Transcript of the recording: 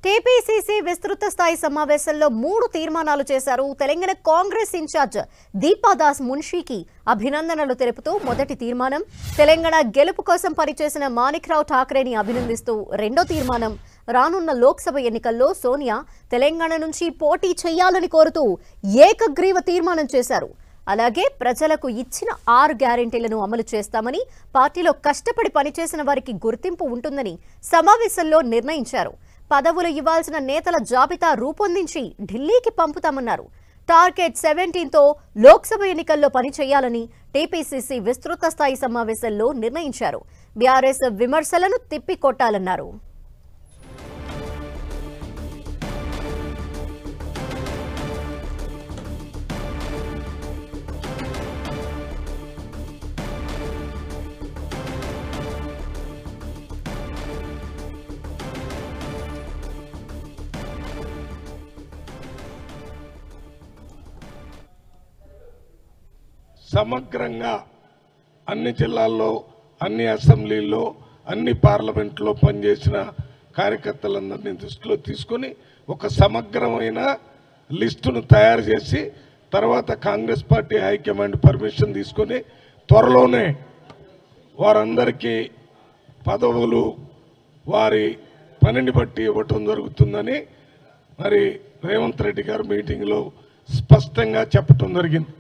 TPCC విస్తృత స్థాయి సమావేశంలో 3 తీర్మానాలు చేశారు. తెలంగాణ కాంగ్రెస్ ఇన్ఛార్జ్ దీపాదాస్ మున్షీకి అభినందనలు తెలుపుతూ మొదటి తీర్మానం, తెలంగాణ గెలుపు కోసం పనిచేసిన మాణిక్రావు ఠాకరేని అభినందిస్తూ రెండో తీర్మానం, రానున్న లోక్సభ ఎన్నికల్లో సోనియా తెలంగాణ నుంచి పోటీ చేయాలని కోరుతూ ఏకగ్రీవ తీర్మానం చేశారు. అలాగే ప్రజలకు ఇచ్చిన 6 గ్యారెంటీలను అమలు చేస్తామని, పార్టీలో కష్టపడి పనిచేసిన వారికి గుర్తింపు ఉంటుందని సమావేశంలో నిర్ణయించారు. పదవులు ఇవ్వాల్సిన నేతల జాబితా రూపొందించి ఢిల్లీకి పంపుతామన్నారు. టార్గెట్ 17తో లోక్సభ ఎన్నికల్లో పనిచేయాలని టీపీసీసీ విస్తృత స్థాయి సమావేశంలో నిర్ణయించారు. బీఆర్ఎస్ విమర్శలను తిప్పికొట్టాలన్నారు. సమగ్రంగా అన్ని జిల్లాల్లో, అన్ని అసెంబ్లీల్లో, అన్ని పార్లమెంట్లో పనిచేసిన కార్యకర్తలందరినీ దృష్టిలో తీసుకొని ఒక సమగ్రమైన లిస్టును తయారు చేసి తర్వాత కాంగ్రెస్ పార్టీ హైకమాండ్ పర్మిషన్ తీసుకొని త్వరలోనే వారందరికీ పదవులు వారి పనిని బట్టి ఇవ్వటం జరుగుతుందని మరి రేవంత్ రెడ్డి గారు మీటింగ్లో స్పష్టంగా చెప్పటం జరిగింది.